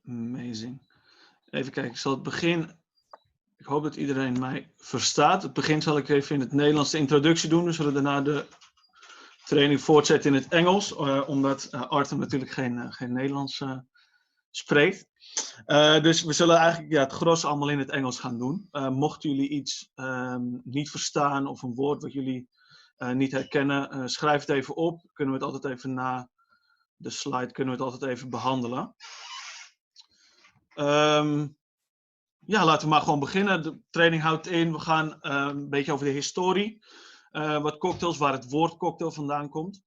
Amazing. Even kijken, ik zal het begin. Ik hoop dat iedereen mij verstaat. Het begin zal ik even in het Nederlands de introductie doen. We zullen daarna de training voortzetten in het Engels, omdat Artem natuurlijk geen Nederlands spreekt. Dus we zullen eigenlijk het gros allemaal in het Engels gaan doen. Mochten jullie iets niet verstaan of een woord wat jullie niet herkennen, schrijf het even op. Kunnen we het altijd even na de slide even behandelen. Laten we maar gewoon beginnen. De training houdt in, we gaan een beetje over de historie. Wat cocktails, waar het woord cocktail vandaan komt.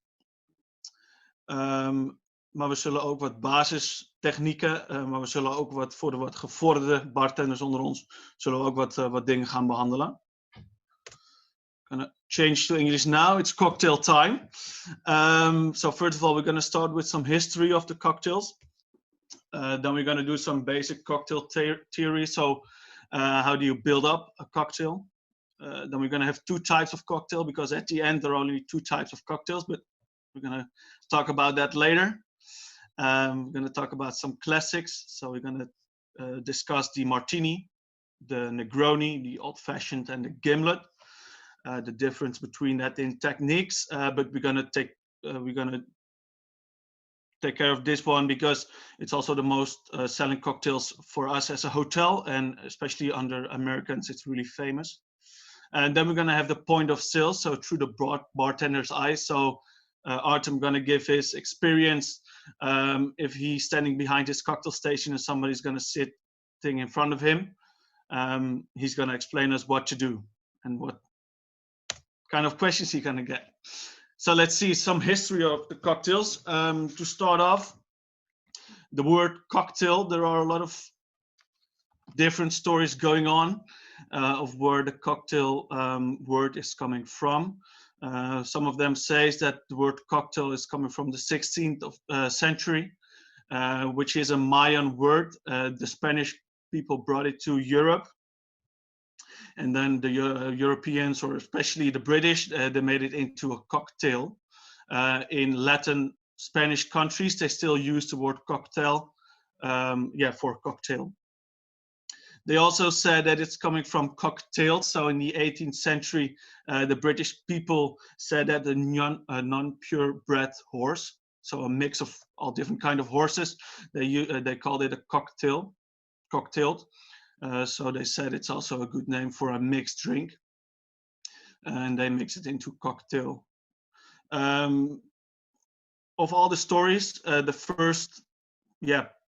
Maar we zullen ook wat basistechnieken, maar we zullen ook voor de wat gevorderde bartenders onder ons, zullen we ook wat dingen gaan behandelen. Gonna change to English now. It's cocktail time. So first of all, we're gonna start with some history of the cocktails. Then we're gonna do some basic cocktail theory. So how do you build up a cocktail? Then we're gonna have two types of cocktail, because at the end there are only two types of cocktails, but we're gonna talk about that later. We're gonna talk about some classics. So we're gonna discuss the martini, the Negroni, the old-fashioned, and the gimlet. The difference between that in techniques, but we're gonna take care of this one because it's also the most selling cocktails for us as a hotel, and especially under Americans, it's really famous. And then we're gonna have the point of sale, so through the bartender's eyes. So Artem gonna give his experience. If he's standing behind his cocktail station and somebody's gonna sit in front of him, he's gonna explain us what to do and what kind of questions he's gonna get. So let's see some history of the cocktails. To start off, the word cocktail, there are a lot of different stories going on of where the cocktail word is coming from. Some of them say that the word cocktail is coming from the 16th century, which is a Mayan word. The Spanish people brought it to Europe. And then the Europeans, or especially the British, they made it into a cocktail. In Latin Spanish countries, they still use the word cocktail, for cocktail. They also said that it's coming from cocktail. So in the 18th century, the British people said that a non-purebred horse, so a mix of all different kind of horses, they called it a cocktail, cocktailed. So they said it's also a good name for a mixed drink, and they mix it into cocktail. Of all the stories, the first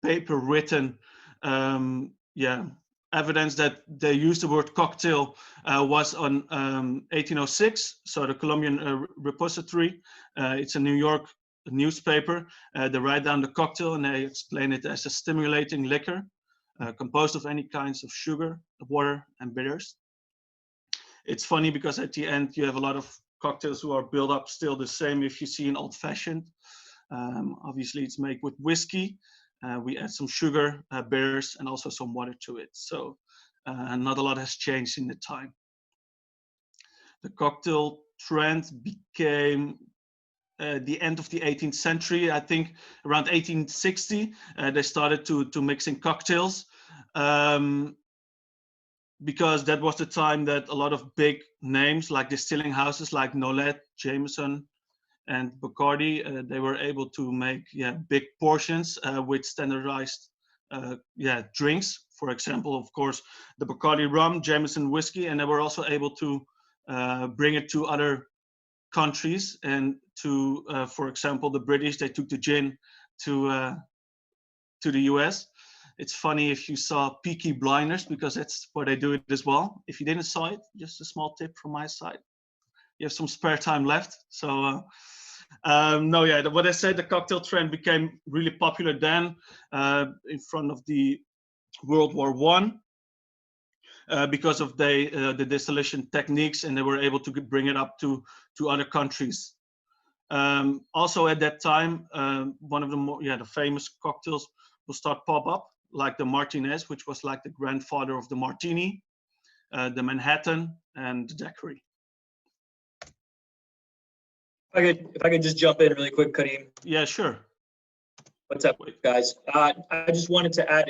paper written evidence that they used the word cocktail was on 1806. So the Columbian Repository, it's a New York newspaper. They write down the cocktail and they explain it as a stimulating liquor. Composed of any kinds of sugar, water, and bitters. It's funny because at the end you have a lot of cocktails who are built up still the same. If you see an old-fashioned, obviously it's made with whiskey. We add some sugar, bitters, and also some water to it. So not a lot has changed in the time. The cocktail trend became the end of the 18th century. I think around 1860, they started to mix in cocktails because that was the time that a lot of big names like distilling houses like Nolet, Jameson, and Bacardi, they were able to make big portions with standardized drinks. For example, of course, the Bacardi rum, Jameson whiskey, and they were also able to bring it to other countries, and to for example, the British, they took the gin to the US. It's funny if you saw Peaky Blinders, because that's where they do it as well. If you didn't saw it, just a small tip from my side. You have some spare time left. So what I said, the cocktail trend became really popular then in front of the World War I. Because of the distillation techniques, and they were able to bring it up to other countries. Also at that time, one of the famous cocktails will start pop up, like the Martinez, which was like the grandfather of the Martini, the Manhattan, and the Daiquiri. If I could just jump in really quick, Karim. Yeah, sure. What's up, guys? I just wanted to add,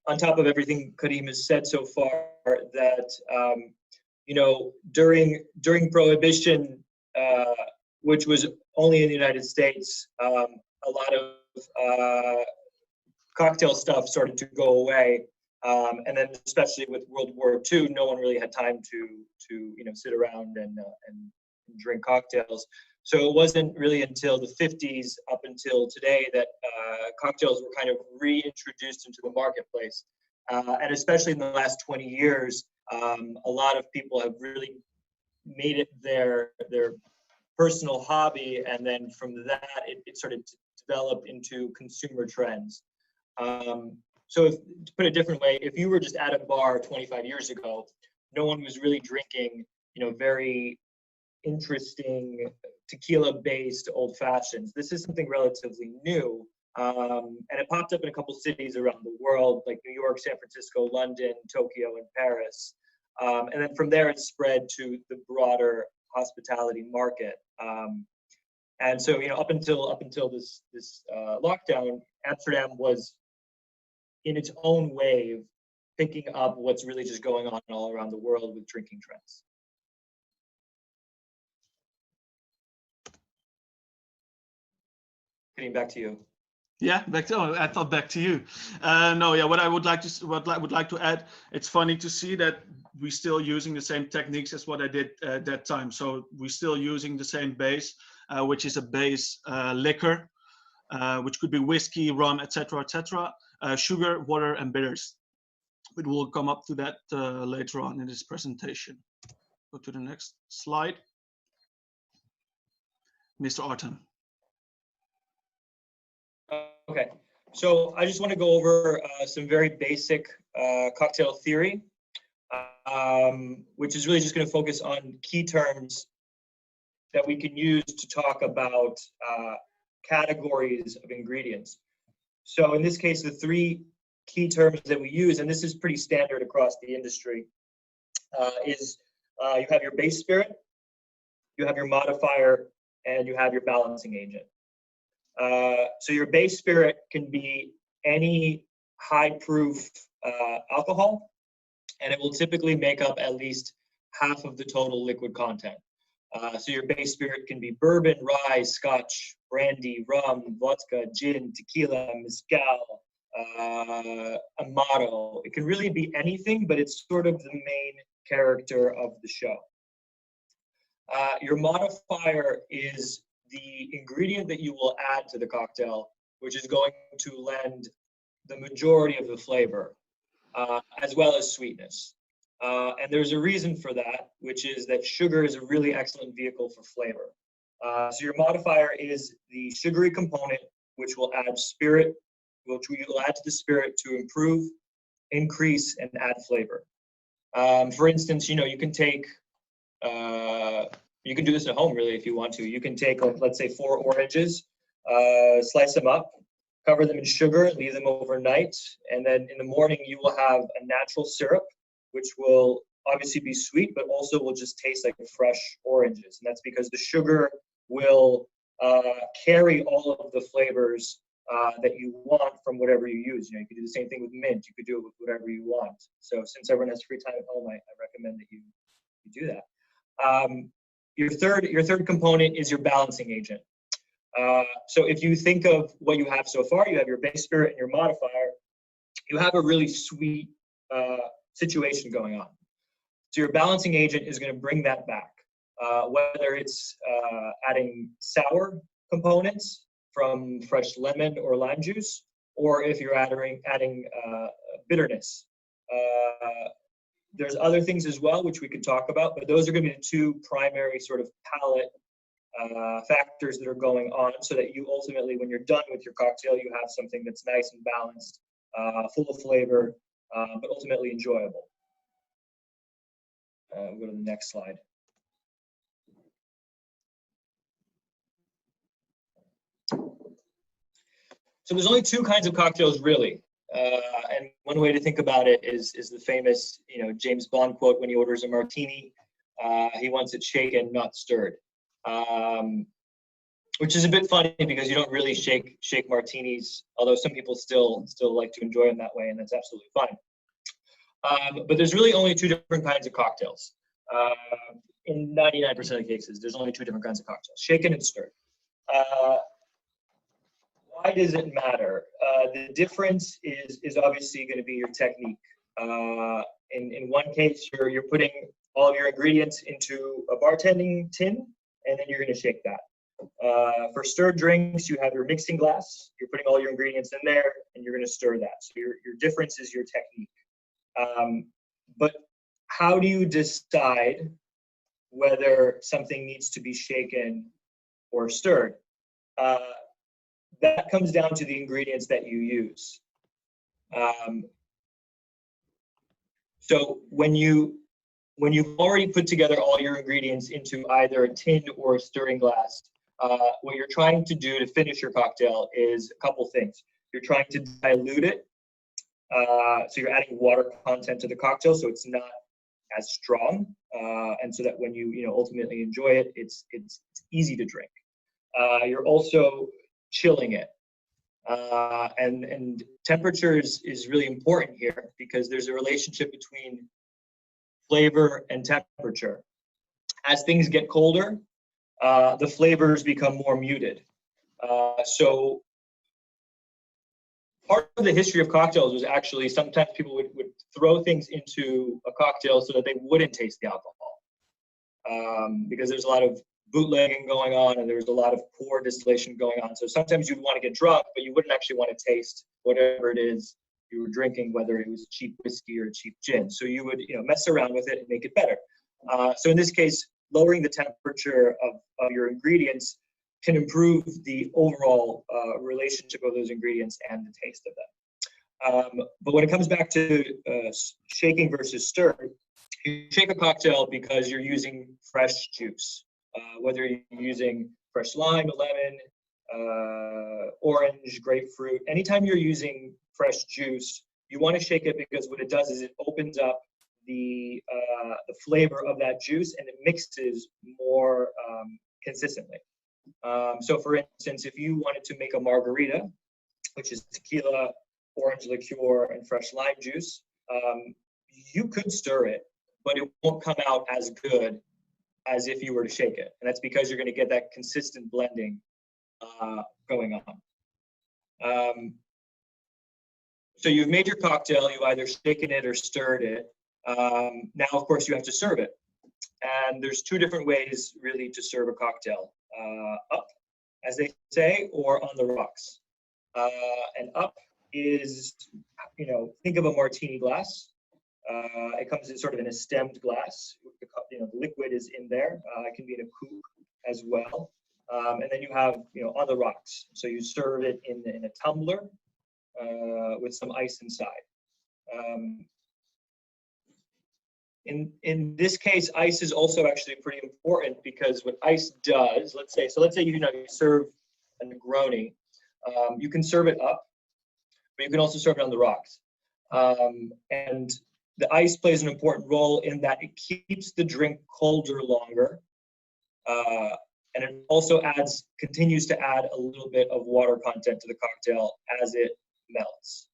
on top of everything Karim has said so far, that you know, during Prohibition, which was only in the United States, a lot of cocktail stuff started to go away, and then especially with World War II, no one really had time to you know, sit around and drink cocktails. So it wasn't really until the 50s up until today that cocktails were kind of reintroduced into the marketplace. And especially in the last 20 years, a lot of people have really made it their personal hobby. And then from that, it started to develop into consumer trends. So if, to put it a different way, if you were just at a bar 25 years ago, no one was really drinking, you know, very interesting tequila-based old fashions. This is something relatively new, and it popped up in a couple cities around the world, like New York, San Francisco, London, Tokyo, and Paris. And then from there, it spread to the broader hospitality market. And so, you know, up until this lockdown, Amsterdam was in its own wave, picking up what's really just going on all around the world with drinking trends. Getting back to you. Yeah, back to, oh, I thought back to you. No, yeah, what I would like to add, it's funny to see that we're still using the same techniques as what I did at that time. So we're still using the same base, which is a base liquor, which could be whiskey, rum, etc., sugar, water, and bitters. But we'll come up to that later on in this presentation. Go to the next slide. Mr. Artem. Okay, so I just want to go over some very basic cocktail theory, which is really just going to focus on key terms that we can use to talk about categories of ingredients. So in this case, the three key terms that we use, and this is pretty standard across the industry, is you have your base spirit, you have your modifier, and you have your balancing agent. So your base spirit can be any high proof alcohol, and it will typically make up at least half of the total liquid content. So your base spirit can be bourbon, rye, scotch, brandy, rum, vodka, gin, tequila, mezcal, amato. It can really be anything, but it's sort of the main character of the show. Your modifier is the ingredient that you will add to the cocktail, which is going to lend the majority of the flavor, as well as sweetness. And there's a reason for that, which is that sugar is a really excellent vehicle for flavor. So your modifier is the sugary component, which will add spirit, which we will add to the spirit to improve, increase, and add flavor. For instance, you know, you can take you can do this at home, really, if you want to. You can take, like, let's say, 4 oranges, slice them up, cover them in sugar, leave them overnight, and then in the morning you will have a natural syrup, which will obviously be sweet, but also will just taste like fresh oranges. And that's because the sugar will carry all of the flavors that you want from whatever you use. You know, you could do the same thing with mint. You could do it with whatever you want. So since everyone has free time at home, I recommend that you do that. Your third component is your balancing agent. So if you think of what you have so far, you have your base spirit and your modifier. You have a really sweet situation going on. So your balancing agent is going to bring that back, whether it's adding sour components from fresh lemon or lime juice, or if you're adding bitterness. There's other things as well, which we could talk about, but those are going to be the 2 primary sort of palate factors that are going on, so that you ultimately, when you're done with your cocktail, you have something that's nice and balanced, full of flavor, but ultimately enjoyable. We'll go to the next slide. So there's only 2 kinds of cocktails, really. And one way to think about it is the famous, you know, James Bond quote when he orders a martini. He wants it shaken, not stirred. which is a bit funny because you don't really shake martinis, although some people still like to enjoy them that way, and that's absolutely fine. But there's really only two different kinds of cocktails. In 99% of cases, there's only two different kinds of cocktails: shaken and stirred. Why does it matter? The difference is obviously going to be your technique. In one case, you're putting all of your ingredients into a bartending tin, and then you're going to shake that. For stirred drinks, you have your mixing glass. You're putting all your ingredients in there, and you're going to stir that. So your difference is your technique. But how do you decide whether something needs to be shaken or stirred? That comes down to the ingredients that you use. So when you've already put together all your ingredients into either a tin or a stirring glass, what you're trying to do to finish your cocktail is a couple things. You're trying to dilute it, so you're adding water content to the cocktail, so it's not as strong, and so that when you ultimately enjoy it, it's easy to drink. You're also chilling it, and temperature is really important here because there's a relationship between flavor and temperature. As things get colder, the flavors become more muted. So part of the history of cocktails was actually sometimes people would throw things into a cocktail so that they wouldn't taste the alcohol, because there's a lot of bootlegging going on and there's a lot of poor distillation going on. So sometimes you'd want to get drunk, but you wouldn't actually want to taste whatever it is you were drinking, whether it was cheap whiskey or cheap gin. So you would mess around with it and make it better. So in this case, lowering the temperature of your ingredients can improve the overall relationship of those ingredients and the taste of them. But when it comes back to shaking versus stirred, you shake a cocktail because you're using fresh juice, whether you're using fresh lime, lemon, orange, grapefruit. Anytime you're using fresh juice, you want to shake it because what it does is it opens up the flavor of that juice and it mixes more consistently. So for instance, if you wanted to make a margarita, which is tequila, orange liqueur, and fresh lime juice, you could stir it, but it won't come out as good as if you were to shake it. And that's because you're going to get that consistent blending going on. So you've made your cocktail, you've either shaken it or stirred it. Now, of course, you have to serve it. And there's two different ways really to serve a cocktail. Up, as they say, or on the rocks. And up is, think of a martini glass. It comes in sort of in a stemmed glass. The liquid is in there. It can be in a coupe as well. And then you have, on the rocks. So you serve it in a tumbler with some ice inside. In this case, ice is also actually pretty important because what ice does, let's say you serve a Negroni, you can serve it up, but you can also serve it on the rocks. And the ice plays an important role in that it keeps the drink colder longer, and it also continues to add a little bit of water content to the cocktail as it melts.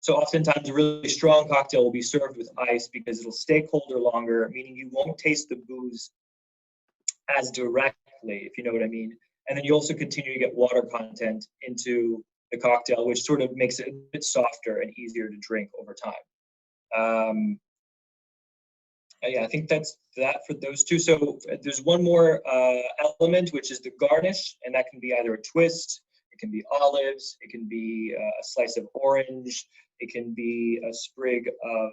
So oftentimes a really strong cocktail will be served with ice because it'll stay colder longer, meaning you won't taste the booze as directly, if you know what I mean. And then you also continue to get water content into the cocktail, which sort of makes it a bit softer and easier to drink over time. Yeah, I think that's that for those two. So there's one more element, which is the garnish, and that can be either a twist, it can be olives, it can be a slice of orange, it can be a sprig of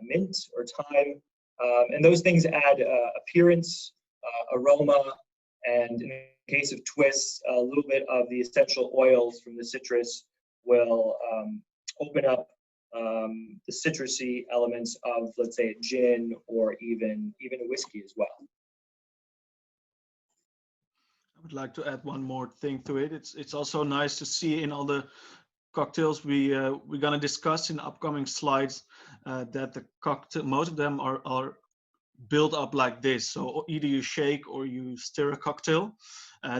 mint or thyme, and those things add appearance, aroma, and in the case of twists, a little bit of the essential oils from the citrus will open up the citrusy elements of, let's say, a gin or even a whiskey as well. I would like to add one more thing to it. It's also nice to see in all the cocktails we're gonna discuss in upcoming slides that the cocktail, most of them are build up like this. So either you shake or you stir a cocktail.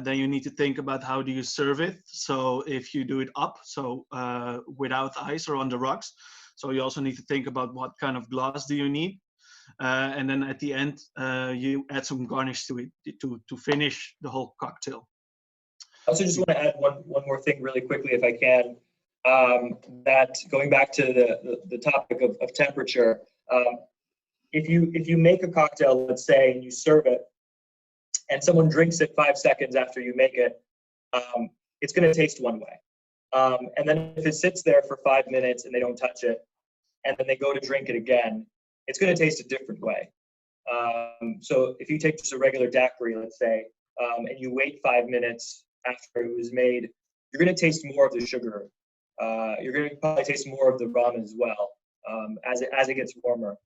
Then you need to think about how do you serve it. So if you do it up, so without ice or on the rocks, so you also need to think about what kind of glass do you need. And then at the end, you add some garnish to it to finish the whole cocktail. I also just want to add one more thing really quickly, if I can. That going back to the topic of temperature, if you make a cocktail, let's say, and you serve it, and someone drinks it 5 seconds after you make it, it's going to taste one way. And then if it sits there for 5 minutes and they don't touch it, and then they go to drink it again, it's going to taste a different way. So if you take just a regular daiquiri, let's say, and you wait 5 minutes after it was made, you're going to taste more of the sugar. You're going to probably taste more of the rum as well as it gets warmer.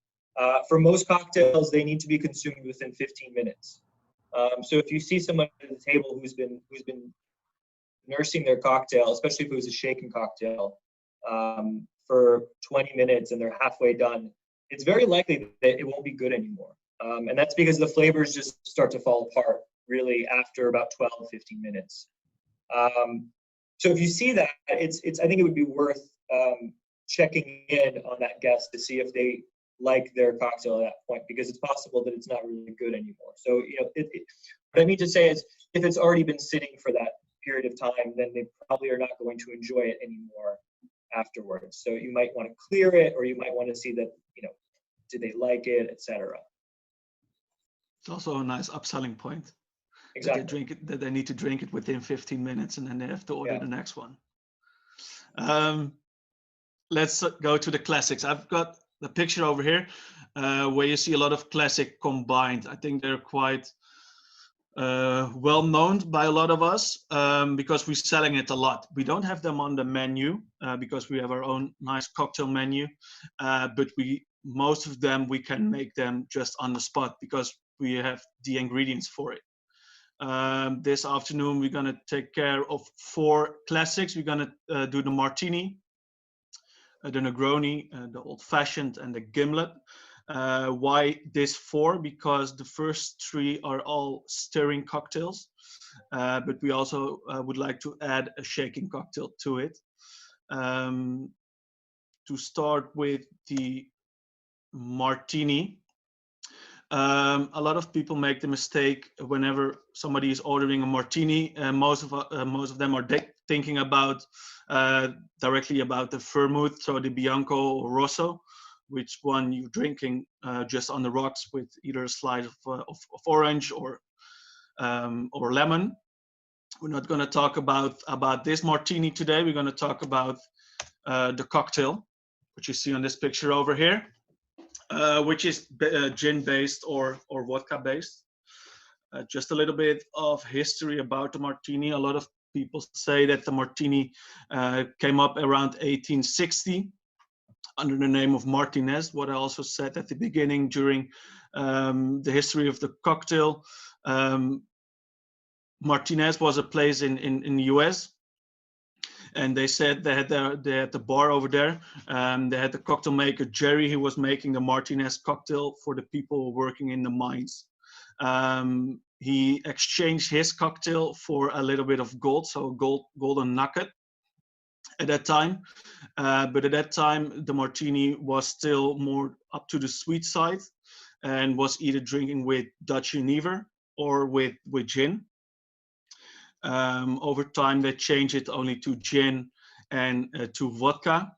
For most cocktails, they need to be consumed within 15 minutes. So if you see someone at the table who's been nursing their cocktail, especially if it was a shaken cocktail, for 20 minutes and they're halfway done, it's very likely that it won't be good anymore. And that's because the flavors just start to fall apart really after about 12, 15 minutes. So if you see that, I think it would be worth checking in on that guest to see if they like their cocktail at that point, because it's possible that it's not really good anymore. So, what I mean to say is, if it's already been sitting for that period of time, then they probably are not going to enjoy it anymore afterwards. So you might want to clear it, or you might want to see that, do they like it, etc. It's also a nice upselling point. Exactly. That they need to drink it within 15 minutes, and then they have to order the next one. Let's go to the classics. I've got the picture over here where you see a lot of classic combined. I think they're quite well known by a lot of us because we're selling it a lot. We don't have them on the menu because we have our own nice cocktail menu, but most of them we can make them just on the spot because we have the ingredients for it. This afternoon we're gonna take care of 4 classics. We're gonna do the martini, the Negroni, the old-fashioned, and the gimlet. Why this 4? Because the first 3 are all stirring cocktails, but we also would like to add a shaking cocktail to it. To start with the martini, a lot of people make the mistake whenever somebody is ordering a martini. Most of them are thinking about directly about the vermouth, so the Bianco or Rosso, which one you're drinking just on the rocks with either a slice of orange or lemon. We're not going to talk about this martini today. We're going to talk about the cocktail, which you see on this picture over here. Which is gin based or vodka based. Just a little bit of history about the martini. A lot of people say that the martini came up around 1860 under the name of Martinez. What I also said at the beginning during the history of the cocktail, Martinez was a place in the US. And they said they had the bar over there. They had the cocktail maker Jerry, who was making the Martinez cocktail for the people working in the mines. He exchanged his cocktail for a little bit of gold, so golden nugget at that time. But at that time, the martini was still more up to the sweet side, and was either drinking with Dutch Genever or with gin. Over time, they changed it only to gin and to vodka.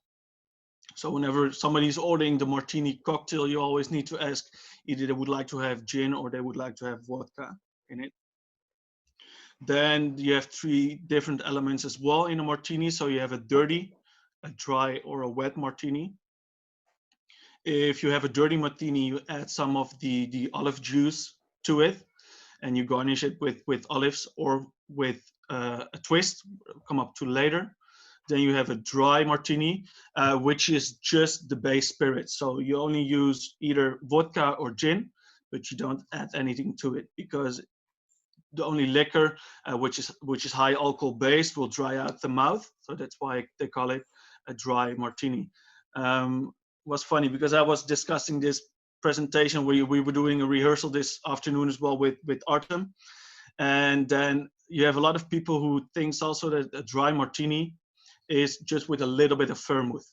So whenever somebody's ordering the martini cocktail, you always need to ask either they would like to have gin or they would like to have vodka in it. Then you have 3 different elements as well in a martini. So you have a dirty, a dry, or a wet martini. If you have a dirty martini, you add some of the olive juice to it, and you garnish it with olives or with a twist, come up to later. Then you have a dry martini, which is just the base spirit. So you only use either vodka or gin, but you don't add anything to it because the only liquor, which is high alcohol based, will dry out the mouth. So that's why they call it a dry martini. Was funny because I was discussing this presentation. We were doing a rehearsal this afternoon as well with Artem. And then you have a lot of people who thinks also that a dry martini is just with a little bit of vermouth.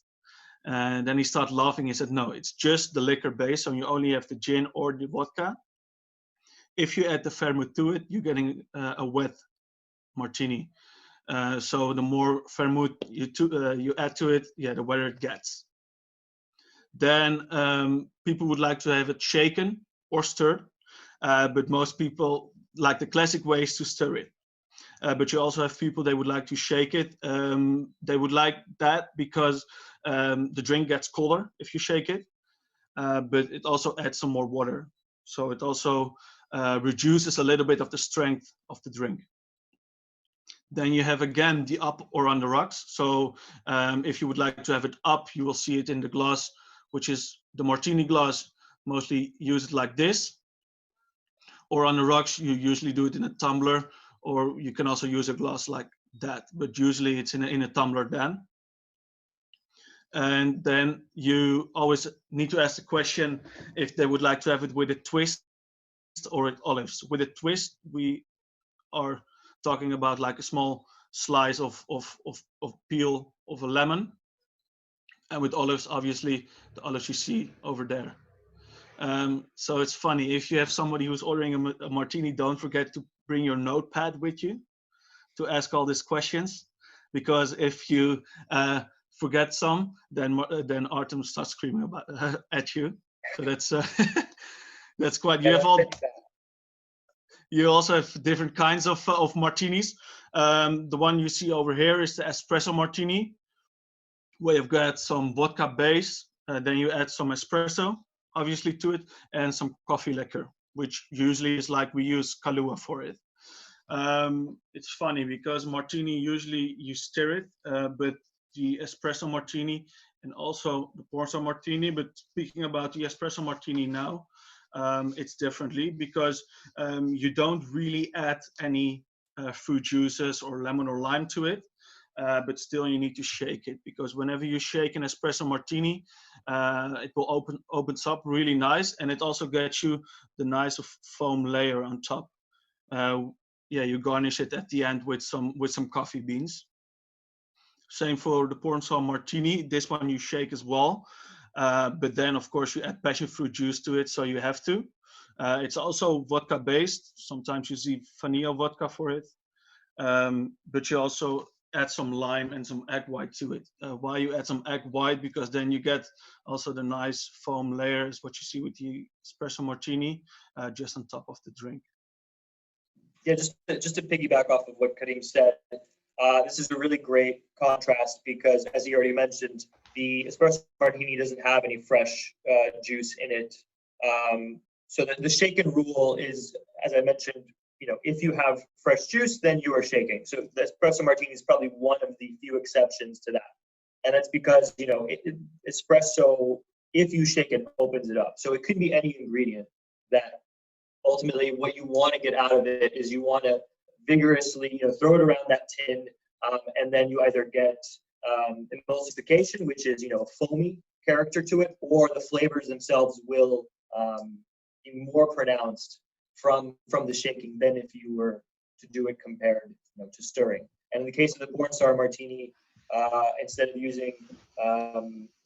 And then he started laughing. He said, no, it's just the liquor base. So you only have the gin or the vodka. If you add the vermouth to it, you're getting a wet martini. So the more vermouth you add to it, yeah, the wetter it gets. Then people would like to have it shaken or stirred. But most people like the classic way is to stir it. But you also have people, they would like to shake it. They would like that because the drink gets colder if you shake it, but it also adds some more water. So it also reduces a little bit of the strength of the drink. Then you have again the up or on the rocks. So if you would like to have it up, you will see it in the glass, which is the martini glass. Mostly use it like this. Or on the rocks, you usually do it in a tumbler, or you can also use a glass like that, but usually it's in a tumbler then. And then you always need to ask the question if they would like to have it with a twist or with olives. With a twist, we are talking about like a small slice of peel of a lemon. And with olives, obviously, the olives you see over there. So it's funny, if you have somebody who's ordering a martini, don't forget to bring your notepad with you to ask all these questions, because if you forget some, then Artem starts screaming about at you. So that's that's quite. You also have different kinds of martinis. The one you see over here is the espresso martini, where you've got some vodka base, then you add some espresso, obviously, to it, and some coffee liquor, which usually is like we use Kahlua for it. It's funny because martini, usually you stir it, but the espresso martini and also the pornstar martini, but speaking about the espresso martini now, it's differently because you don't really add any fruit juices or lemon or lime to it. But still you need to shake it, because whenever you shake an espresso martini, it will opens up really nice, and it also gets you the nice foam layer on top. Yeah, you garnish it at the end with some coffee beans. Same for the pornstar martini. This one you shake as well, but then of course you add passion fruit juice to it, so you have to. It's also vodka based. Sometimes you see vanilla vodka for it, but you also add some lime and some egg white to it. Why you add some egg white? Because then you get also the nice foam layers, what you see with the espresso martini, just on top of the drink. Yeah, just to piggyback off of what Karim said, this is a really great contrast because, as he already mentioned, the espresso martini doesn't have any fresh juice in it. So the shaken rule is, as I mentioned, if you have fresh juice, then you are shaking. So the espresso martini is probably one of the few exceptions to that. And that's because, espresso, if you shake it, opens it up. So it could be any ingredient that ultimately what you want to get out of it is you want to vigorously throw it around that tin, and then you either get emulsification, which is a foamy character to it, or the flavors themselves will be more pronounced from the shaking than if you were to do it compared to stirring. And in the case of the pornstar martini, instead of using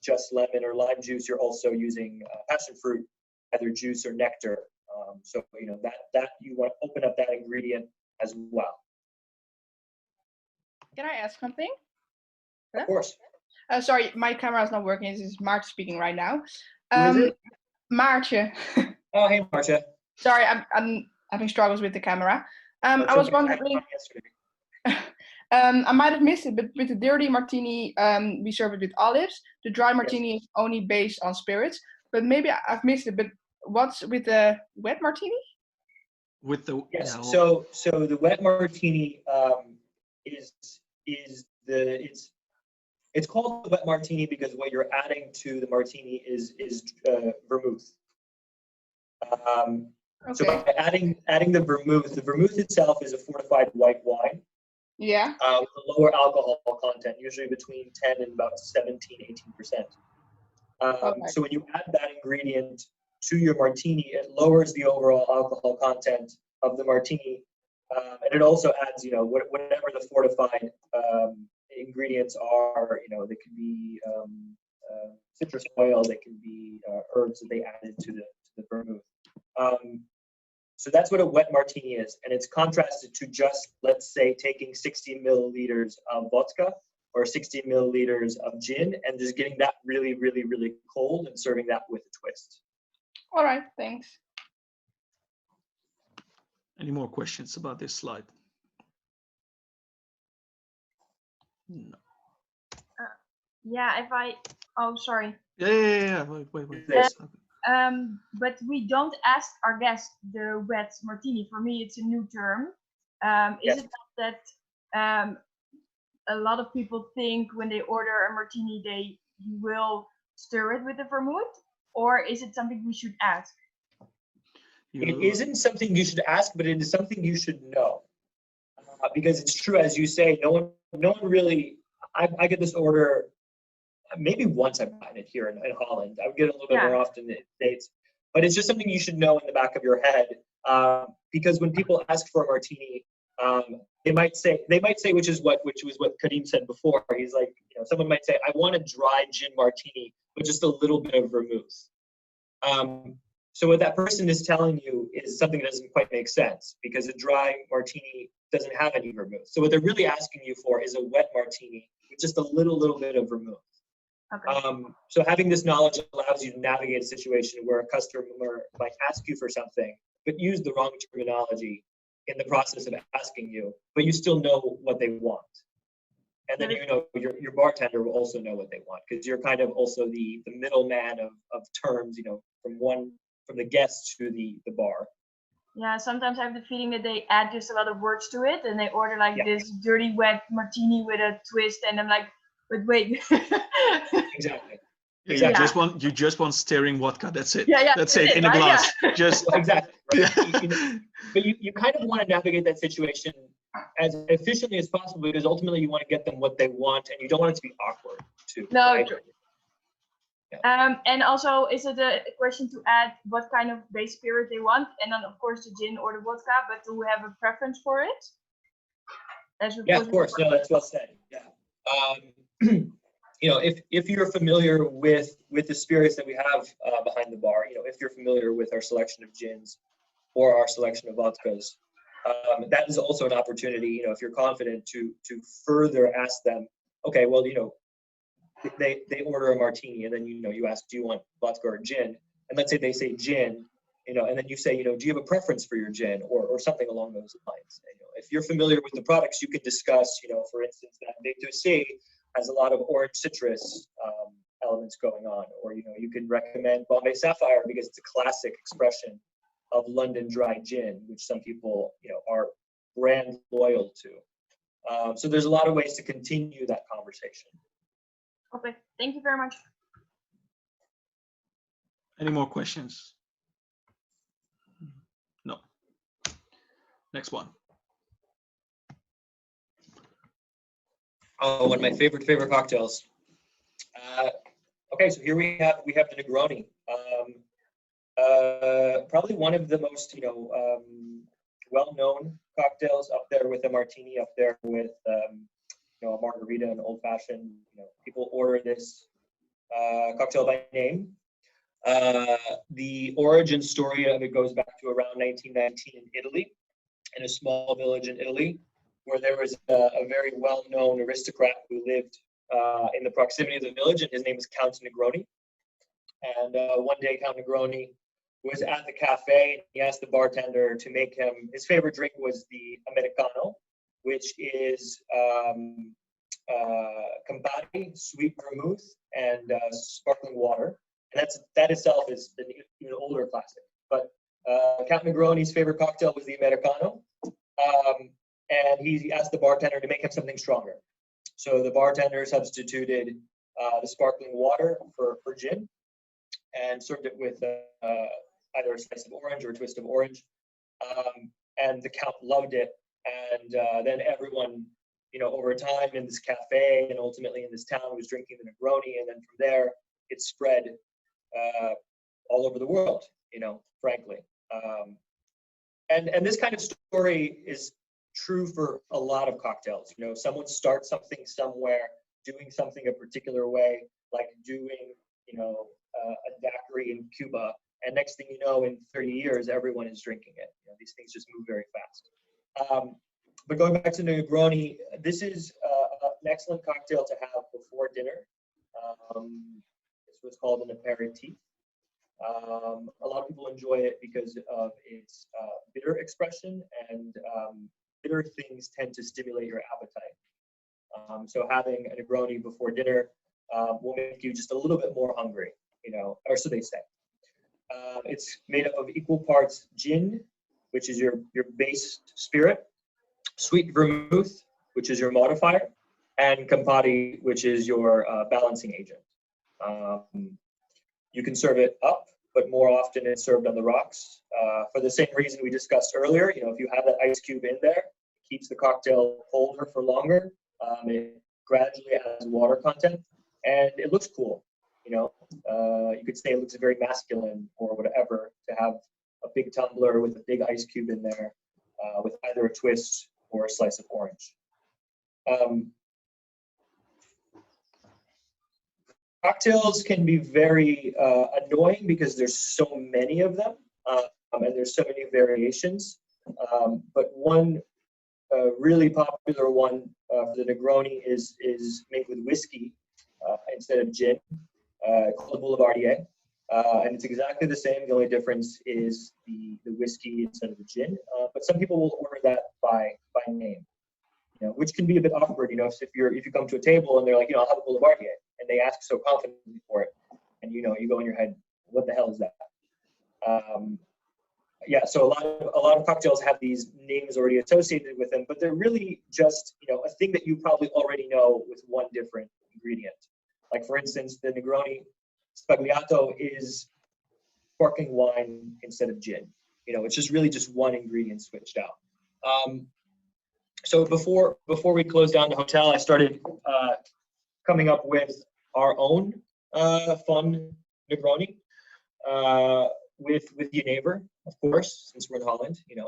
just lemon or lime juice, you're also using passion fruit, either juice or nectar. So that you want to open up that ingredient as well. Can I ask something? Of course. Sorry, my camera is not working. This is Maartje speaking right now. Who is it? Maartje. Oh, hey, Maartje. Sorry, I'm having struggles with the camera. I was wondering. I might have missed it, but with the dirty martini, we serve it with olives. The dry martini is only based on spirits. But maybe I've missed it. But what's with the wet martini? With the So the wet martini it's called the wet martini because what you're adding to the martini is vermouth. Okay. So by adding the vermouth itself is a fortified white wine. Yeah. With a lower alcohol content, usually between 10 and about 17, 18%. Okay. So when you add that ingredient to your martini, it lowers the overall alcohol content of the martini, and it also adds, whatever the fortified ingredients are. They can be citrus oil, they can be herbs that they added to the vermouth. So that's what a wet martini is, and it's contrasted to just, let's say, taking 60 milliliters of vodka or 60 milliliters of gin and just getting that really, really, really cold and serving that with a twist. All right, thanks. Any more questions about this slide? No. Yeah, oh, sorry. Yeah. Wait. But we don't ask our guests the wet martini. For me, it's a new term. Is it that a lot of people think when they order a martini, you will stir it with the vermouth, or is it something we should ask? It isn't something you should ask, but it is something you should know, because it's true, as you say. No one really. I get this order. Maybe once I've gotten it here in Holland. I would get it a little bit more often in the States, but it's just something you should know in the back of your head, because when people ask for a martini, they might say, which was what Karim said before. He's like, someone might say, I want a dry gin martini, but just a little bit of vermouth. So what that person is telling you is something that doesn't quite make sense, because a dry martini doesn't have any vermouth. So what they're really asking you for is a wet martini with just a little bit of vermouth. Okay. So having this knowledge allows you to navigate a situation where a customer might ask you for something, but use the wrong terminology in the process of asking you, but you still know what they want. And then your bartender will also know what they want, because you're kind of also the middleman of terms, from the guests to the bar. Yeah, sometimes I have the feeling that they add just a lot of words to it, and they order this dirty wet martini with a twist, and I'm like, but wait. Exactly. Yeah, you just want stirring vodka. That's it. Yeah, that's it in a glass. Yeah. Just exactly. Right. Yeah. But you kind of want to navigate that situation as efficiently as possible, because ultimately you want to get them what they want, and you don't want it to be awkward too. No. Right? Yeah. And also, is it a question to add what kind of base spirit they want, and then of course the gin or the vodka, but do we have a preference for it? Of course. No, that's well said. Yeah. If you're familiar with the spirits that we have behind the bar, if you're familiar with our selection of gins or our selection of vodkas, that is also an opportunity. If you're confident to further ask them, okay, well, they order a martini, and then you ask, do you want vodka or gin? And let's say they say gin, and then you say, do you have a preference for your gin, or something along those lines. And, if you're familiar with the products, you can discuss, for instance, that V2C has a lot of orange citrus elements going on, or you can recommend Bombay Sapphire because it's a classic expression of London dry gin, which some people are brand loyal to. So there's a lot of ways to continue that conversation. Okay, thank you very much. Any more questions? No. Next one. Oh, one of my favorite cocktails. Okay, so here we have the Negroni. Probably one of the most well-known cocktails, up there with a martini, up there with a margarita and old fashioned. People order this cocktail by name. The origin story of it goes back to around 1919 in Italy, in a small village in Italy, where there was a very well-known aristocrat who lived in the proximity of the village, and his name was Count Negroni. And one day, Count Negroni was at the cafe, and he asked the bartender to make him, his favorite drink was the Americano, which is Campari, sweet vermouth, and sparkling water. And that itself is an even older classic. But Count Negroni's favorite cocktail was the Americano. And he asked the bartender to make him something stronger. So the bartender substituted the sparkling water for gin, and served it with either a slice of orange or a twist of orange. And the Count loved it. And then everyone, over time in this cafe and ultimately in this town was drinking the Negroni. And then from there, it spread all over the world, frankly. And this kind of story is true for a lot of cocktails. Someone starts something somewhere, doing something a particular way, like doing, a daiquiri in Cuba, and next thing you know, in 30 years, everyone is drinking it. These things just move very fast. But going back to Negroni, this is an excellent cocktail to have before dinner. This was called an aperitif. A lot of people enjoy it because of its bitter expression, and bitter things tend to stimulate your appetite. So having a Negroni before dinner will make you just a little bit more hungry, or so they say. It's made up of equal parts gin, which is your base spirit, sweet vermouth, which is your modifier, and Campari, which is your balancing agent. You can serve it up, but more often it's served on the rocks. For the same reason we discussed earlier, if you have that ice cube in there, it keeps the cocktail colder for longer. It gradually adds water content, and it looks cool. You could say it looks very masculine or whatever to have a big tumbler with a big ice cube in there with either a twist or a slice of orange. Cocktails can be very annoying because there's so many of them and there's so many variations. But one really popular one for the Negroni is made with whiskey instead of gin, called the Boulevardier. And it's exactly the same. The only difference is the whiskey instead of the gin. But some people will order that by name, which can be a bit awkward. If you come to a table and they're like, I'll have a Boulevardier, and they ask so confidently for it, and you go in your head, what the hell is that? Yeah, so a lot of cocktails have these names already associated with them, but they're really just a thing that you probably already know with one different ingredient. Like for instance, the Negroni Spagliato is sparkling wine instead of gin. It's just really just one ingredient switched out. So before we closed down the hotel, I started coming up with our own fun Negroni with Jenever, of course, since we're in Holland. I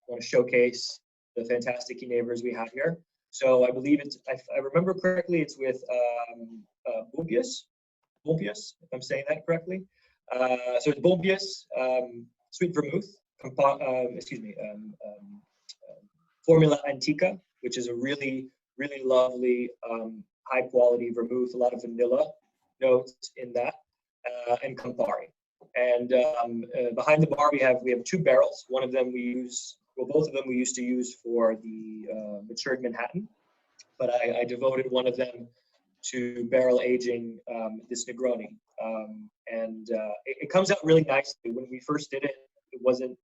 want to showcase the fantastic Jenevers we have here. So I believe if I remember correctly, it's with Bompius, if I'm saying that correctly. So it's Bompius, sweet vermouth, Formula Antica, which is a really, really lovely, high quality vermouth, a lot of vanilla notes in that, and Campari. And behind the bar, we have 2 barrels. One of them both of them we used to use for the matured Manhattan, but I devoted one of them to barrel aging this Negroni. And it comes out really nicely. When we first did it, it wasn't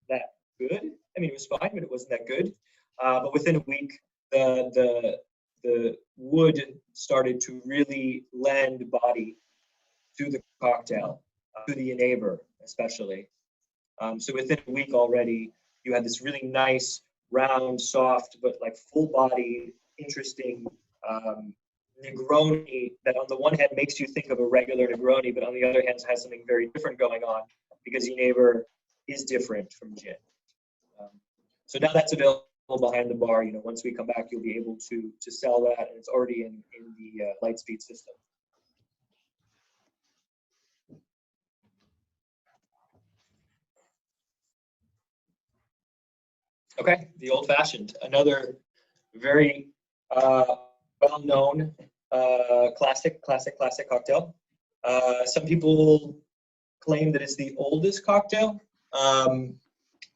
that good. I mean, it was fine, but it wasn't that good. But within a week, the wood started to really lend body to the cocktail, to the Jenever especially. So within a week already, you had this really nice, round, soft, but like full-bodied, interesting Negroni that on the one hand makes you think of a regular Negroni, but on the other hand has something very different going on because Jenever is different from gin. So now that's available behind the bar. Once we come back, you'll be able to sell that, and it's already in the Lightspeed system. Okay, the old-fashioned, another very well-known classic cocktail. Some people claim that it's the oldest cocktail.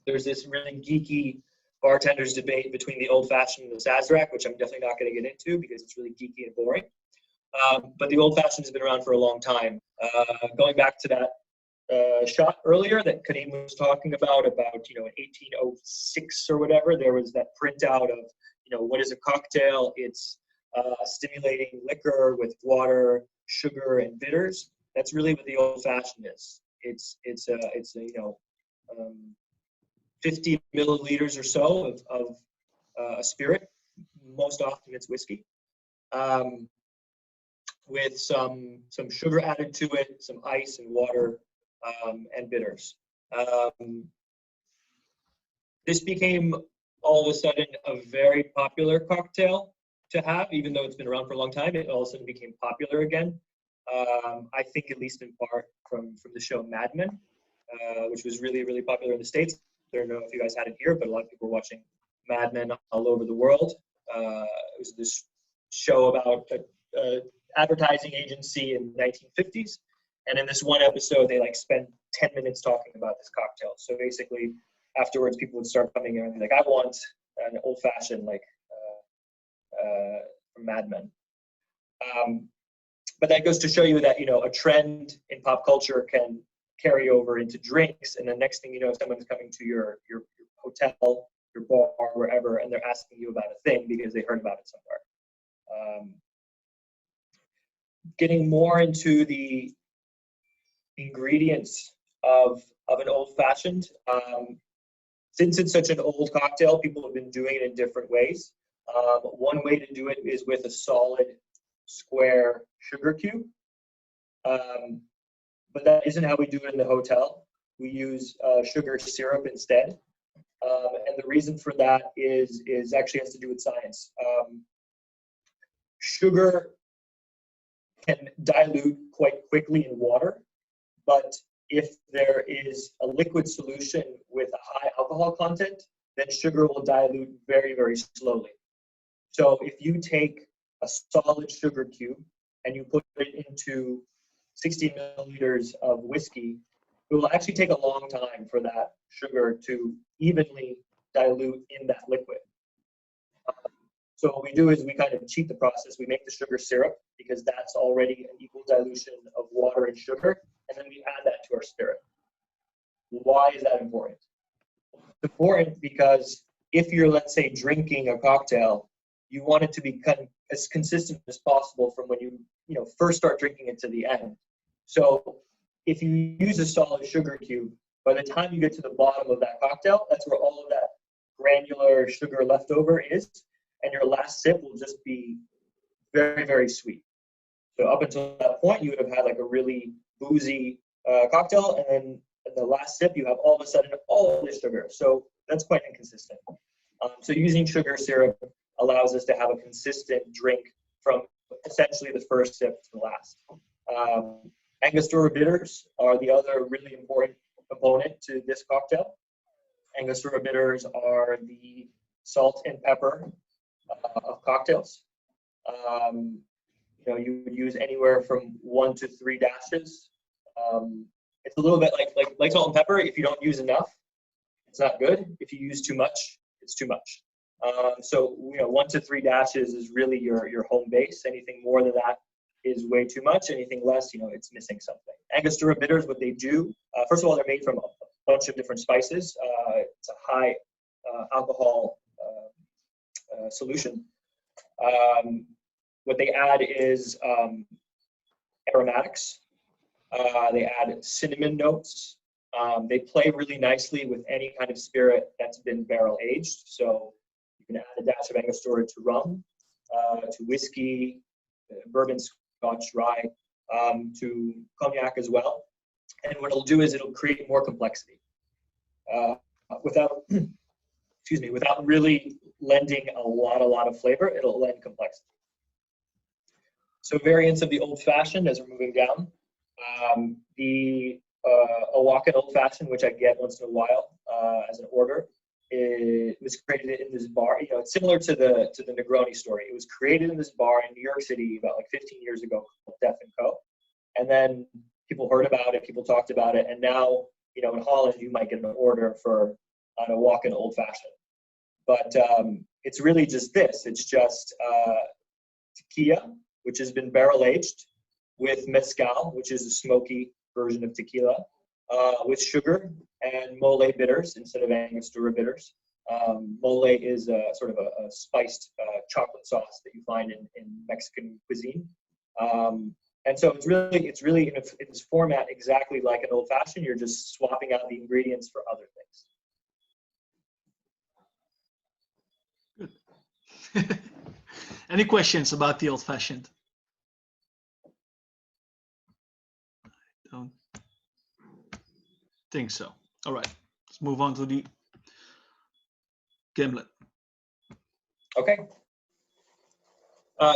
There's this really geeky bartender's debate between the old-fashioned and the Sazerac, which I'm definitely not going to get into because it's really geeky and boring. But the old-fashioned has been around for a long time. Going back to that shot earlier that Karim was talking about in 1806 or whatever, there was that printout of, what is a cocktail? It's stimulating liquor with water, sugar, and bitters. That's really what the old-fashioned is. It's 50 milliliters or so of a spirit. Most often it's whiskey, with some sugar added to it, some ice and water, and bitters. This became all of a sudden a very popular cocktail to have, even though it's been around for a long time. It all of a sudden became popular again. I think at least in part from the show Mad Men, which was really, really popular in the States. I don't know if you guys had it here, but a lot of people were watching Mad Men all over the world. It was this show about an advertising agency in the 1950s. And in this one episode, they like spend 10 minutes talking about this cocktail. So basically, afterwards, people would start coming in and be like, I want an old-fashioned like from Mad Men. But that goes to show you that, you know, a trend in pop culture can carry over into drinks. And the next thing you know, someone's coming to your hotel, your bar, wherever, and they're asking you about a thing because they heard about it somewhere. Getting more into the ingredients of an old-fashioned. Since it's such an old cocktail, people have been doing it in different ways. One way to do it is with a solid square sugar cube. But that isn't how we do it in the hotel. We use sugar syrup instead. And the reason for that is actually has to do with science. Sugar can dilute quite quickly in water, but if there is a liquid solution with a high alcohol content, then sugar will dilute very, very slowly. So if you take a solid sugar cube and you put it into 60 milliliters of whiskey, it will actually take a long time for that sugar to evenly dilute in that liquid. So what we do is we kind of cheat the process. We make the sugar syrup because that's already an equal dilution of water and sugar, and then we add that to our spirit. Why is that important? It's important because if you're, let's say, drinking a cocktail, you want it to be as consistent as possible from when you first start drinking it to the end. So if you use a solid sugar cube, by the time you get to the bottom of that cocktail, that's where all of that granular sugar left over is, and your last sip will just be very, very sweet. So up until that point, you would have had like a really boozy cocktail, and then in the last sip, you have all of a sudden all of the sugar. So that's quite inconsistent. So using sugar syrup allows us to have a consistent drink from essentially the first sip to the last. Angostura bitters are the other really important component to this cocktail. Angostura bitters are the salt and pepper of cocktails. You would use anywhere from 1 to 3 dashes. It's a little bit like salt and pepper. If you don't use enough, it's not good. If you use too much, it's too much. So 1 to 3 dashes is really your home base. Anything more than that is way too much. Anything less, it's missing something. Angostura bitters, what they do, first of all, they're made from a bunch of different spices. It's a high alcohol solution. What they add is aromatics. They add cinnamon notes. They play really nicely with any kind of spirit that's been barrel aged. So you can add a dash of Angostura to rum, to whiskey, bourbon, Scotch, rye, to cognac as well. And what it'll do is it'll create more complexity without really lending a lot of flavor. It'll lend complexity. So variants of the old-fashioned as we're moving down. The Oaxacan old-fashioned, which I get once in a while as an order, it was created in this bar. It's similar to the Negroni story. It was created in this bar in New York City about like 15 years ago called Deaf & Co. And then people heard about it, people talked about it, and now, in Holland, you might get an order for an Oaxacan old-fashioned. But it's really just this. It's just tequila, which has been barrel-aged, with mezcal, which is a smoky version of tequila, with sugar and mole bitters instead of Angostura bitters. Mole is a sort of a spiced chocolate sauce that you find in Mexican cuisine. And so it's really in its format exactly like an old-fashioned. You're just swapping out the ingredients for other things. Good. Any questions about the old-fashioned? Don't. think so. All right, let's move on to the gimlet. Okay.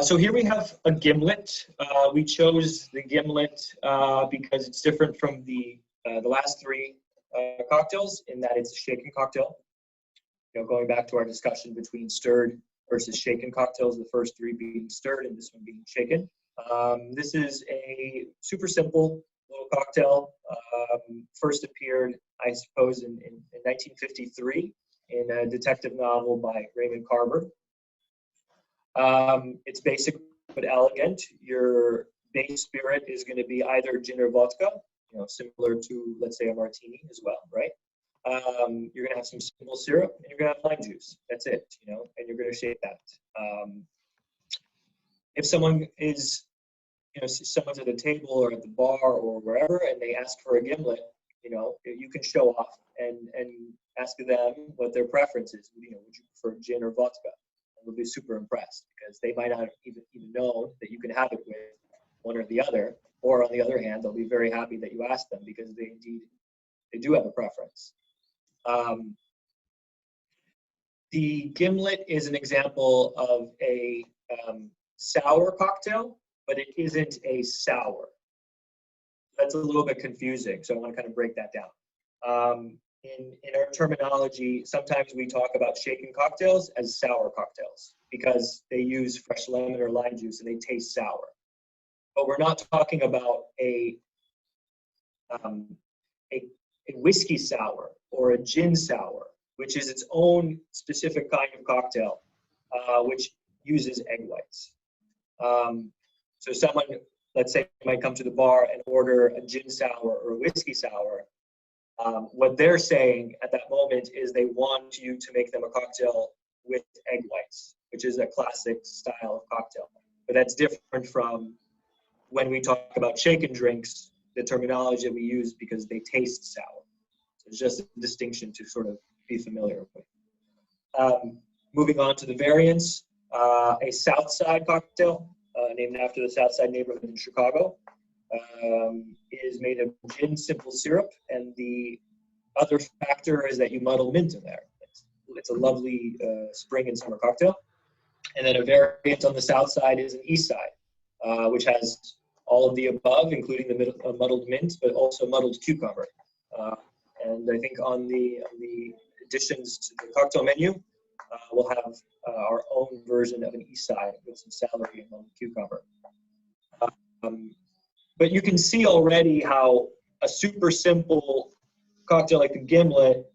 So here we have a gimlet. We chose the gimlet because it's different from the last three cocktails in that it's a shaken cocktail. You know, going back to our discussion between stirred versus shaken cocktails, the first three being stirred and this one being shaken. This is a super simple little cocktail. First appeared, I suppose, in 1953 in a detective novel by Raymond Carver. It's basic but elegant. Your base spirit is going to be either gin or vodka, you know, similar to, let's say, a martini as well, right? You're going to have some simple syrup and you're going to have lime juice. That's it, you know, and you're going to shake that. If someone is, you know, someone's at a table or at the bar or wherever and they ask for a gimlet, you know, you can show off and ask them what their preference is. You know, would you prefer gin or vodka? They'll be super impressed because they might not even know that you can have it with one or the other. Or on the other hand, they'll be very happy that you asked them because they do have a preference. The gimlet is an example of a sour cocktail, but it isn't a sour. That's a little bit confusing, so I want to kind of break that down. In our terminology, sometimes we talk about shaken cocktails as sour cocktails because they use fresh lemon or lime juice and they taste sour. But we're not talking about a whiskey sour or a gin sour, which is its own specific kind of cocktail, which uses egg whites. So someone, let's say, might come to the bar and order a gin sour or a whiskey sour. What they're saying at that moment is they want you to make them a cocktail with egg whites, which is a classic style of cocktail. But that's different from when we talk about shaken drinks, the terminology that we use because they taste sour. So it's just a distinction to sort of be familiar with. Moving on to the variants, a South Side cocktail named after the South Side neighborhood in Chicago. Is made of gin simple syrup, and the other factor is that you muddle mint in there. It's a lovely spring and summer cocktail. And then a variant on the south side is an east side, which has all of the above, including the muddled mint, but also muddled cucumber. And I think on the additions to the cocktail menu, we'll have our own version of an east side with some celery and muddled cucumber. But you can see already how a super simple cocktail like the gimlet,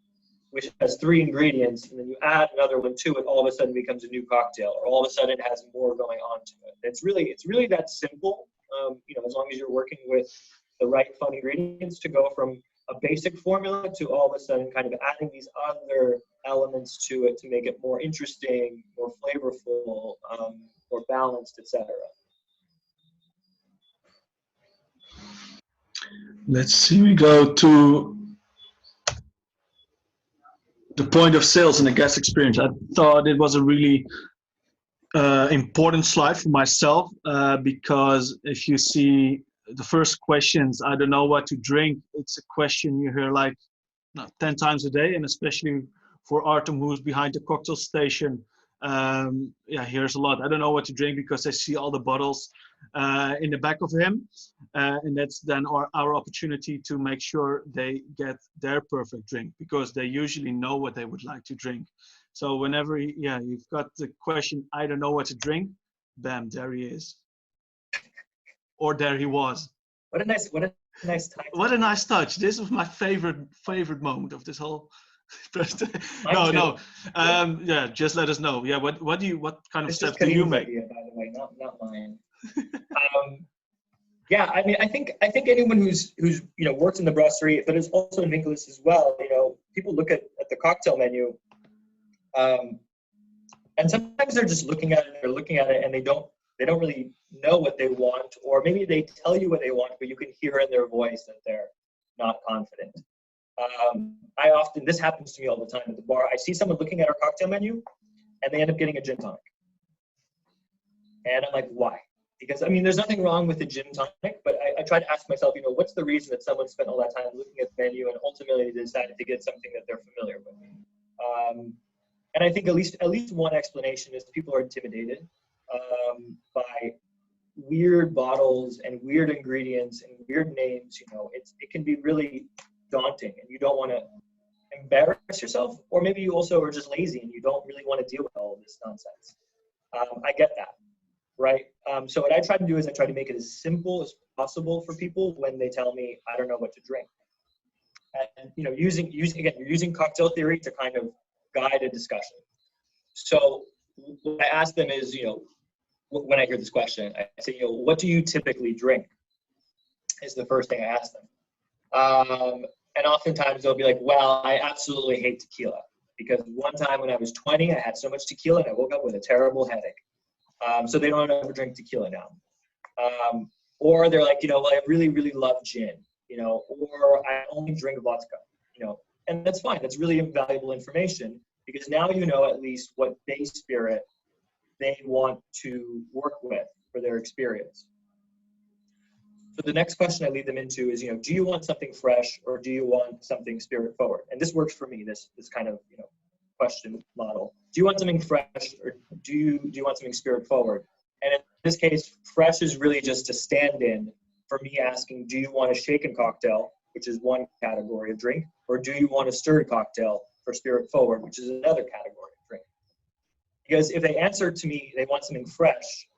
which has 3 ingredients, and then you add another one to it, all of a sudden becomes a new cocktail, or all of a sudden it has more going on to it. It's really that simple. You know, as long as you're working with the right fun ingredients to go from a basic formula to all of a sudden kind of adding these other elements to it to make it more interesting, more flavorful, more balanced, etc. Let's see, we go to the point of sales and the guest experience. I thought it was a really important slide for myself because if you see the first questions, I don't know what to drink. It's a question you hear like 10 times a day, and especially for Artem, who's behind the cocktail station. Yeah, here's a lot. I don't know what to drink because I see all the bottles in the back of him. And that's then our opportunity to make sure they get their perfect drink because they usually know what they would like to drink. So whenever, you've got the question, I don't know what to drink, bam, there he is. Or there he was. What a nice touch. What a nice touch. This was my favorite moment of this whole No. Yeah, just let us know. Yeah, what kind of steps do you make? Idea, by the way, not mine. Yeah, I mean, I think anyone who's worked in the brasserie, but is also in Winkels as well. You know, people look at the cocktail menu, and sometimes they're just looking at it, and they don't really know what they want, or maybe they tell you what they want, but you can hear in their voice that they're not confident. This happens to me all the time at the bar. I see someone looking at our cocktail menu, and they end up getting a gin tonic. And I'm like, why? Because I mean, there's nothing wrong with the gin tonic, but I try to ask myself, you know, what's the reason that someone spent all that time looking at the menu and ultimately they decided to get something that they're familiar with? And I think at least one explanation is people are intimidated by weird bottles and weird ingredients and weird names. You know, it can be really daunting, and you don't want to embarrass yourself, or maybe you also are just lazy and you don't really want to deal with all of this nonsense. I get that, right? So what I try to do is I try to make it as simple as possible for people when they tell me I don't know what to drink. And you know, using again, you're using cocktail theory to kind of guide a discussion. So what I ask them is, you know, when I hear this question, I say, you know, what do you typically drink? Is the first thing I ask them. And oftentimes they'll be like, well, I absolutely hate tequila, because one time when I was 20, I had so much tequila and I woke up with a terrible headache. So they don't ever drink tequila now. Or they're like, you know, well, I really, really love gin, you know, or I only drink vodka, you know, and that's fine. That's really valuable information, because now you know at least what base spirit they want to work with for their experience. So the next question I lead them into is, you know, do you want something fresh or do you want something spirit forward? And this works for me, this kind of, you know, question model. Do you want something fresh or do you want something spirit forward? And in this case, fresh is really just a stand-in for me asking, do you want a shaken cocktail, which is one category of drink, or do you want a stirred cocktail for spirit forward, which is another category of drink? Because if they answer to me, they want something fresh,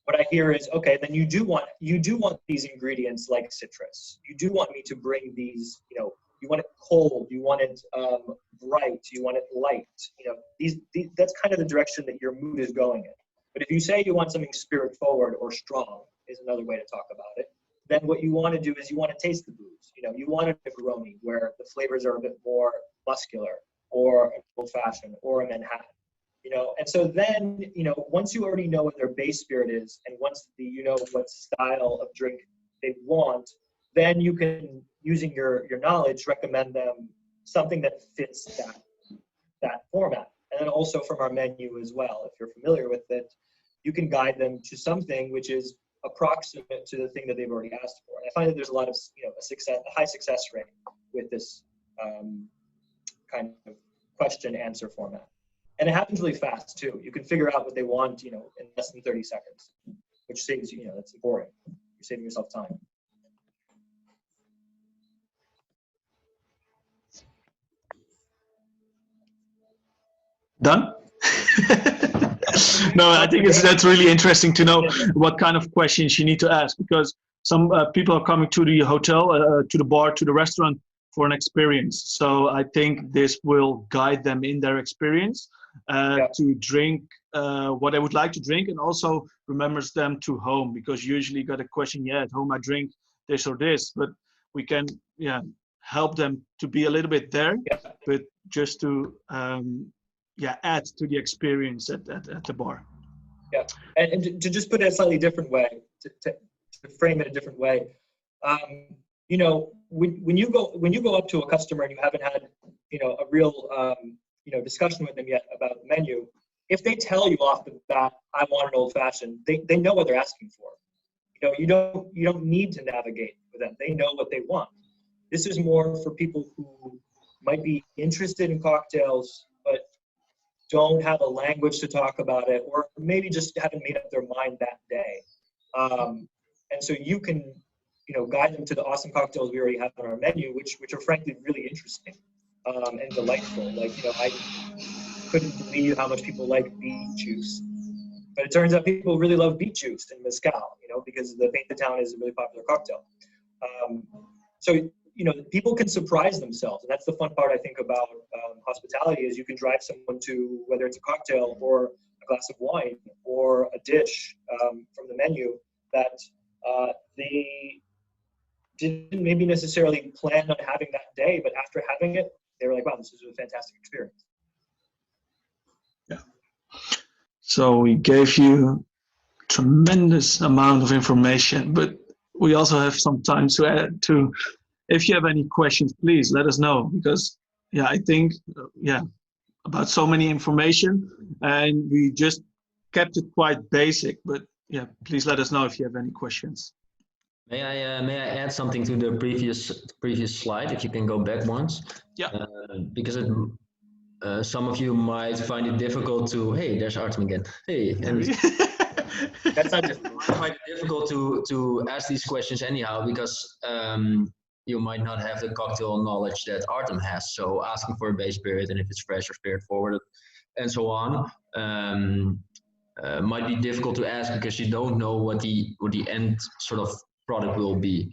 what I hear is, okay, then you do want these ingredients like citrus. You do want me to bring these, you know, you want it cold, you want it bright, you want it light. You know, that's kind of the direction that your mood is going in. But if you say you want something spirit forward or strong, is another way to talk about it, then what you want to do is you want to taste the booze. You know, you want a Negroni where the flavors are a bit more muscular, or an old fashioned, or a Manhattan. You know, and so then, you know, once you already know what their base spirit is, and once you know what style of drink they want, then you can, using your knowledge, recommend them something that fits that format. And then also from our menu as well, if you're familiar with it, you can guide them to something which is approximate to the thing that they've already asked for. And I find that there's a lot of, you know, a high success rate with this kind of question answer format. And it happens really fast too. You can figure out what they want, you know, in less than 30 seconds, which saves you, you know, that's boring. You're saving yourself time. Done? No, I think that's really interesting to know what kind of questions you need to ask, because some people are coming to the hotel, to the bar, to the restaurant for an experience. So I think this will guide them in their experience to drink what they would like to drink, and also remembers them to home, because usually you got a question, at home I drink this or this, but we can help them to be a little bit there, but just to add to the experience at the bar. Yeah, and to just put it a slightly different way, to frame it a different way, you know, when you go up to a customer and you haven't had, you know, a real you know, discussion with them yet about the menu, if they tell you off the bat, I want an old fashioned, they know what they're asking for. You know, you don't need to navigate with them. They know what they want. This is more for people who might be interested in cocktails, but don't have a language to talk about it, or maybe just haven't made up their mind that day. And so you can, you know, guide them to the awesome cocktails we already have on our menu, which are frankly really interesting and delightful. Like, you know, I couldn't believe how much people like beet juice, but it turns out people really love beet juice and mezcal, you know, because the Paint the Town is a really popular cocktail. So, you know, people can surprise themselves, and that's the fun part I think about hospitality, is you can drive someone to, whether it's a cocktail or a glass of wine or a dish from the menu that they didn't maybe necessarily plan on having that day, but after having it, they were like, wow, this is a fantastic experience. Yeah. So we gave you tremendous amount of information, but we also have some time to add to, if you have any questions, please let us know, because I think about so many information, and we just kept it quite basic, but yeah, please let us know if you have any questions. May I add something to the previous slide, if you can go back once? Yeah. Because some of you might find it difficult to, hey, there's Artem again. Hey, That's not difficult. might find it difficult to ask these questions anyhow, because you might not have the cocktail knowledge that Artem has. So asking for a base spirit and if it's fresh or spirit forwarded and so on might be difficult to ask because you don't know what the end sort of product will be.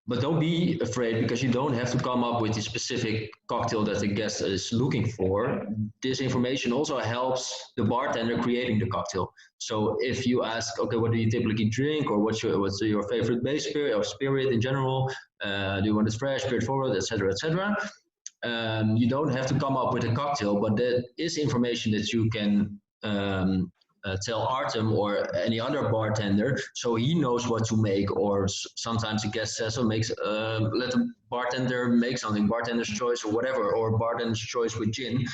But don't be afraid, because you don't have to come up with the specific cocktail that the guest is looking for. This information also helps the bartender creating the cocktail. So if you ask, okay, what do you typically drink, or what's your favorite base spirit or spirit in general? Do you want it fresh, spirit forward, etc., etc.? You don't have to come up with a cocktail, but that is information that you can tell Artem or any other bartender, so he knows what to make. Or sometimes the guest says, "Oh, let the bartender make something, bartender's choice or whatever, or bartender's choice with gin,"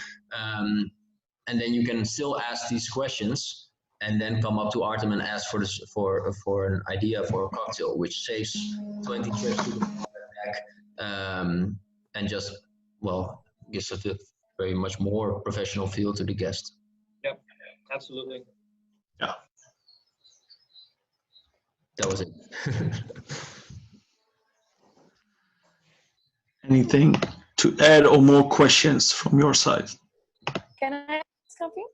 and then you can still ask these questions and then come up to Artem and ask for an idea for a cocktail, which saves 20 trips to the back, and just gives a very much more professional feel to the guest. Yep, absolutely. Yeah. That was it. Anything to add or more questions from your side? Can I ask something?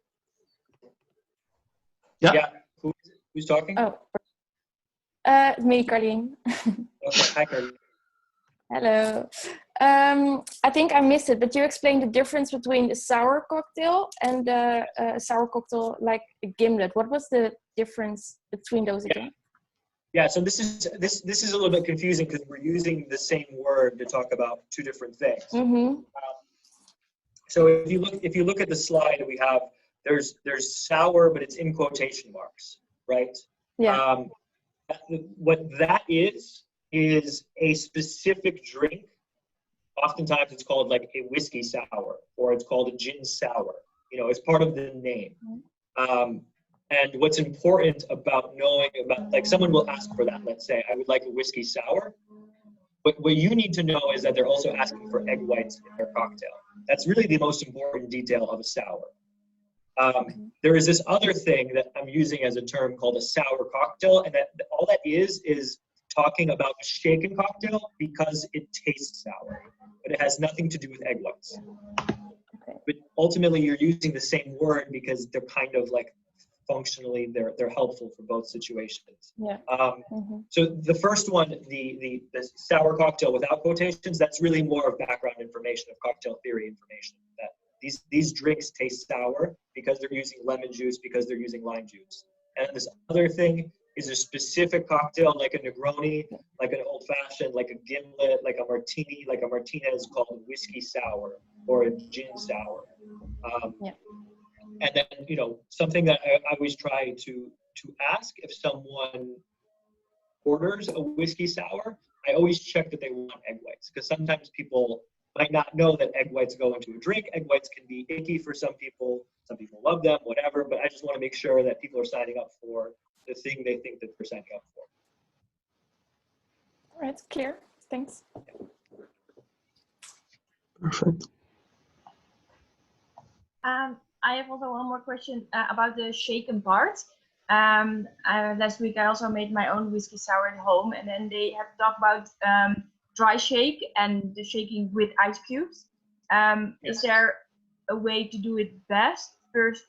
Yeah. Yeah. Who's talking? Oh, me, Karim. Okay. Hi, Karim. Hello. I think I missed it, but you explained the difference between a sour cocktail and a sour cocktail like a gimlet. What was the difference between those again? Yeah, so this is a little bit confusing because we're using the same word to talk about two different things. Mm-hmm. So if you look at the slide we have, there's sour, but it's in quotation marks, right? Yeah. What that is a specific drink. Oftentimes it's called like a whiskey sour, or it's called a gin sour. You know, it's part of the name. And what's important about knowing about, like, someone will ask for that. Let's say, I would like a whiskey sour. But what you need to know is that they're also asking for egg whites in their cocktail. That's really the most important detail of a sour. There is this other thing that I'm using as a term called a sour cocktail, and that all that is talking about a shaken cocktail because it tastes sour, but it has nothing to do with egg whites. Okay. But ultimately, you're using the same word because they're kind of like functionally they're helpful for both situations. Yeah. So the first one, the sour cocktail without quotations, that's really more of background information, of cocktail theory information, that these drinks taste sour because they're using lemon juice, because they're using lime juice. And this other thing is a specific cocktail, like a Negroni, like an old fashioned, like a gimlet, like a martini, like a Martinez, called whiskey sour or a gin sour. And then, you know, something that I always try to ask if someone orders a whiskey sour, I always check that they want egg whites, because sometimes people might not know that egg whites go into a drink. Egg whites can be icky for some people love them, whatever, but I just want to make sure that people are signing up for the thing they think that they're signing up for. All right, clear. Thanks. Perfect. I have also one more question about the shaken part. Last week I also made my own whiskey sour at home, and then they have talked about dry shake and the shaking with ice cubes. Is there a way to do it best? First,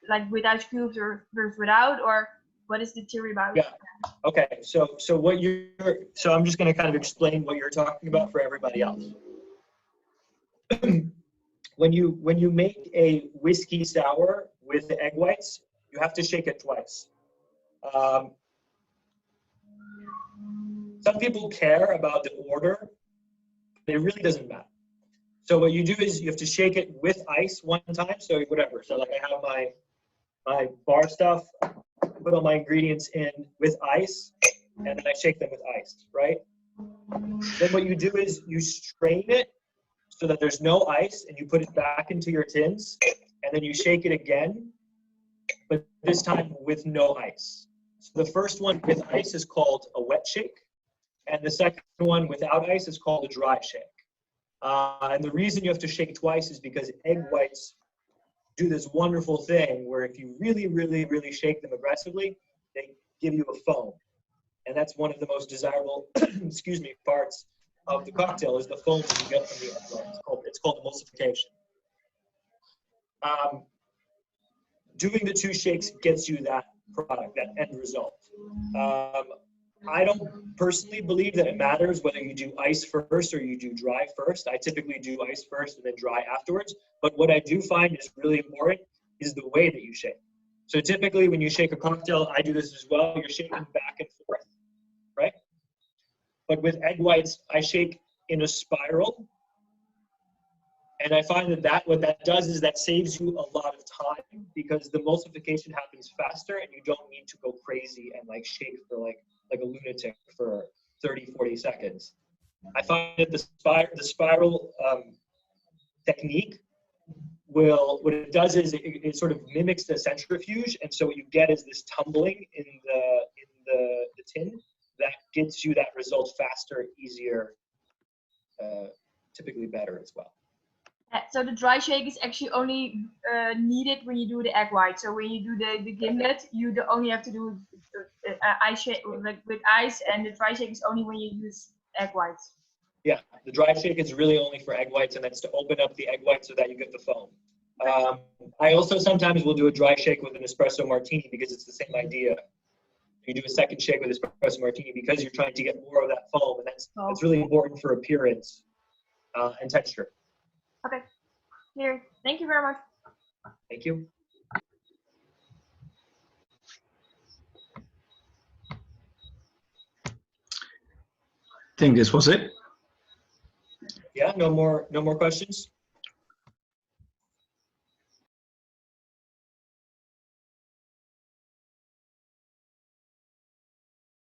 like with ice cubes, or first without, or what is the theory about it? Yeah. Okay. So I'm just going to kind of explain what you're talking about for everybody else. When you make a whiskey sour with the egg whites, you have to shake it twice. Some people care about the order, but it really doesn't matter. So what you do is you have to shake it with ice one time. So whatever. So like I have my bar stuff, put all my ingredients in with ice, and then I shake them with ice, right? Then what you do is you strain it so that there's no ice, and you put it back into your tins, and then you shake it again, but this time with no ice. So the first one with ice is called a wet shake, and the second one without ice is called a dry shake. And the reason you have to shake twice is because egg whites do this wonderful thing where if you really, really, really shake them aggressively, they give you a foam. And that's one of the most desirable, excuse me, parts of the cocktail is the foam that you get from the egg white. It's called emulsification. Doing the two shakes gets you that product, that end result. I don't personally believe that it matters whether you do ice first or you do dry first. I typically do ice first and then dry afterwards. But what I do find is really important is the way that you shake. So typically when you shake a cocktail, I do this as well, you're shaking back and forth, right? But with egg whites, I shake in a spiral. And I find that what that does is that saves you a lot of time because the emulsification happens faster and you don't need to go crazy and like shake for like a lunatic for 30, 40 seconds. I find that the spiral technique what it does is it sort of mimics the centrifuge, and so what you get is this tumbling in the tin that gets you that result faster, easier, typically better as well. So the dry shake is actually only needed when you do the egg white. So when you do the gimlet, you only have to do ice shake with ice, and the dry shake is only when you use egg whites. Yeah, the dry shake is really only for egg whites, and that's to open up the egg white so that you get the foam. I also sometimes will do a dry shake with an espresso martini because it's the same idea. You do a second shake with espresso martini because you're trying to get more of that foam, and that's really important for appearance and texture. Okay, clear. Thank you very much. Thank you. I think this was it. Yeah, no more questions.